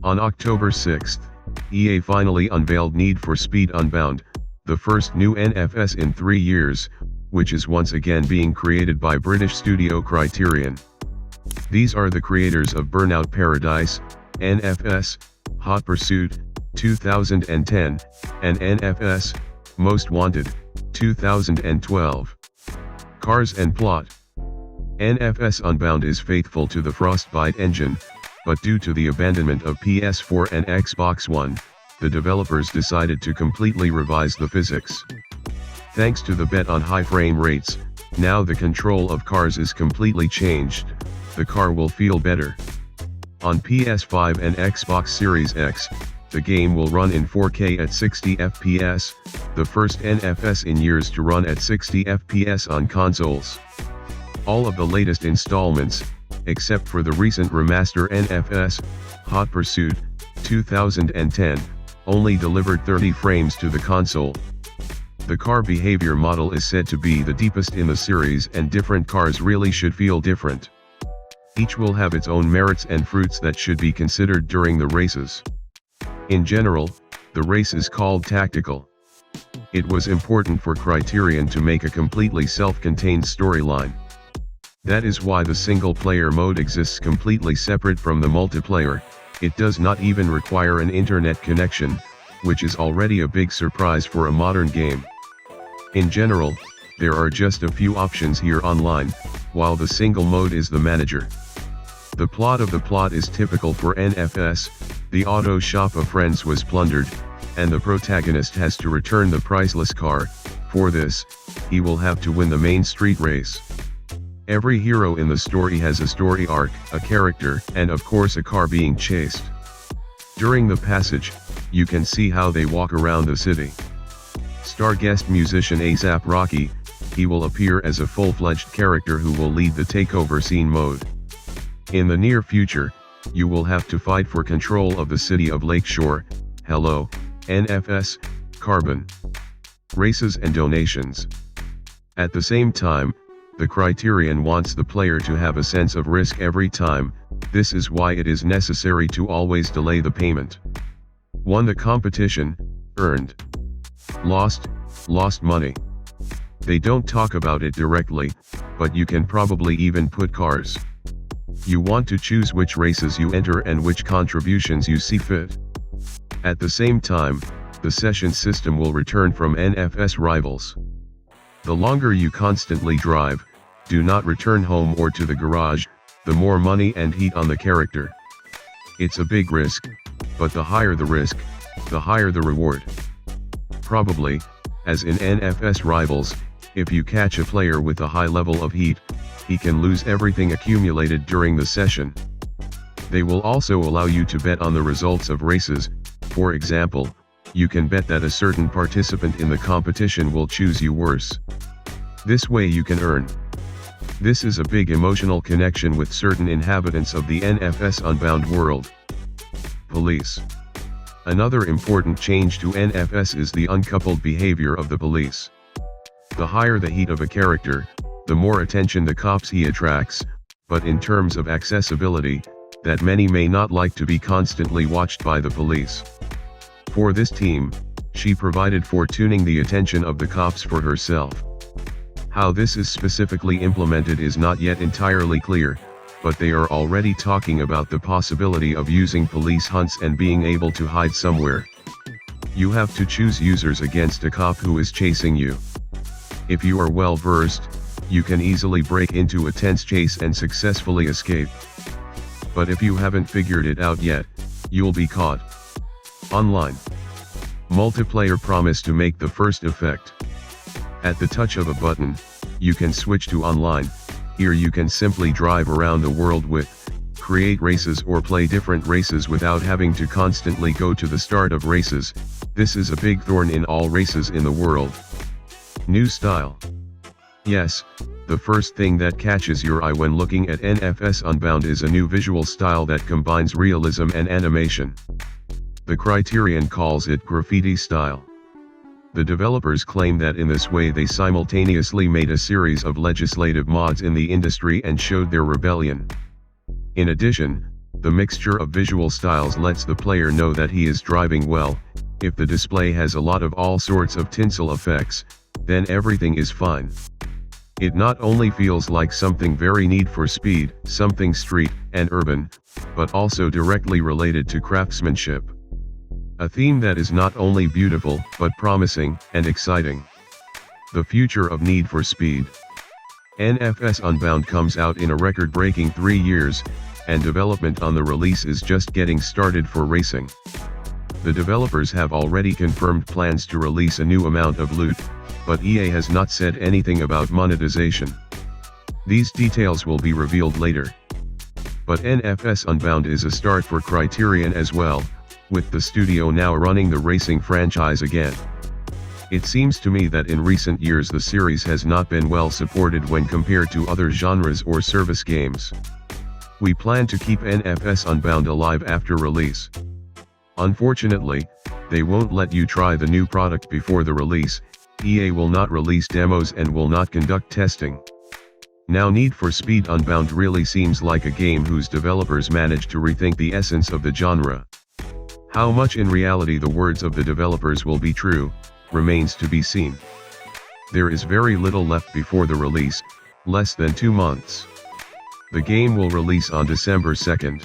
On October 6, EA finally unveiled Need for Speed Unbound, the first new NFS in 3 years, which is once again being created by British studio Criterion. These are the creators of Burnout Paradise, NFS, Hot Pursuit, 2010, and NFS, Most Wanted, 2012. Cars and plot. NFS Unbound is faithful to the Frostbite engine, but due to the abandonment of PS4 and Xbox One, the developers decided to completely revise the physics. Thanks to the bet on high frame rates, now the control of cars is completely changed. The car will feel better. On PS5 and Xbox Series X, the game will run in 4K at 60 FPS, the first NFS in years to run at 60 FPS on consoles. All of the latest installments, except for the recent remaster NFS, Hot Pursuit, 2010, only delivered 30 frames to the console. The car behavior model is said to be the deepest in the series, and different cars really should feel different. Each will have its own merits and fruits that should be considered during the races. In general, the race is called tactical. It was important for Criterion to make a completely self-contained storyline. That is why the single-player mode exists completely separate from the multiplayer. It does not even require an internet connection, which is already a big surprise for a modern game. In general, there are just a few options here online, while the single mode is the manager. The plot of the plot is typical for NFS. The auto shop of friends was plundered, and the protagonist has to return the priceless car. For this, he will have to win the main street race. Every hero in the story has a story arc, a character, and of course a car being chased. During the passage, you can see how they walk around the city. Star guest musician A$AP Rocky, he will appear as a full-fledged character who will lead the takeover scene mode. In the near future, you will have to fight for control of the city of Lakeshore. Hello, NFS, Carbon. Races and donations. At the same time, the Criterion wants the player to have a sense of risk every time. This is why it is necessary to always delay the payment. Won the competition, earned. Lost money. They don't talk about it directly, but you can probably even put cars. You want to choose which races you enter and which contributions you see fit. At the same time, the session system will return from NFS rivals. The longer you constantly drive, do not return home or to the garage, the more money and heat on the character. It's a big risk, but the higher the risk, the higher the reward. Probably, as in NFS rivals, if you catch a player with a high level of heat, he can lose everything accumulated during the session. They will also allow you to bet on the results of races. For example, you can bet that a certain participant in the competition will choose you worse. This way you can earn. This is a big emotional connection with certain inhabitants of the NFS Unbound world. Police. Another important change to NFS is the uncoupled behavior of the police. The higher the heat of a character, the more attention the cops he attracts, but in terms of accessibility, that many may not like to be constantly watched by the police. For this team, she provided for tuning the attention of the cops for herself. How this is specifically implemented is not yet entirely clear, but they are already talking about the possibility of using police hunts and being able to hide somewhere. You have to choose users against a cop who is chasing you. If you are well versed, you can easily break into a tense chase and successfully escape. But if you haven't figured it out yet, you'll be caught. Online. Multiplayer promise to make the first effect. At the touch of a button, you can switch to online. Here you can simply drive around the world with, create races or play different races without having to constantly go to the start of races. This is a big thorn in all races in the world. New style. Yes, the first thing that catches your eye when looking at NFS Unbound is a new visual style that combines realism and animation. The Criterion calls it graffiti style. The developers claim that in this way they simultaneously made a series of legislative mods in the industry and showed their rebellion. In addition, The mixture of visual styles lets the player know that he is driving well. If the display has a lot of all sorts of tinsel effects, then everything is fine. It not only feels like something very Need for Speed, something street and urban, but also directly related to craftsmanship. A theme that is not only beautiful, but promising and exciting. The future of Need for Speed. NFS Unbound comes out in a record-breaking 3 years, and development on the release is just getting started for racing. The developers have already confirmed plans to release a new amount of loot, but EA has not said anything about monetization. These details will be revealed later. But NFS Unbound is a start for Criterion as well, with the studio now running the racing franchise again. It seems to me that in recent years the series has not been well supported when compared to other genres or service games. We plan to keep NFS Unbound alive after release. Unfortunately, they won't let you try the new product before the release. EA will not release demos and will not conduct testing. Now Need for Speed Unbound really seems like a game whose developers managed to rethink the essence of the genre. How much in reality the words of the developers will be true, remains to be seen. There is very little left before the release, less than 2 months. The game will release on December 2nd.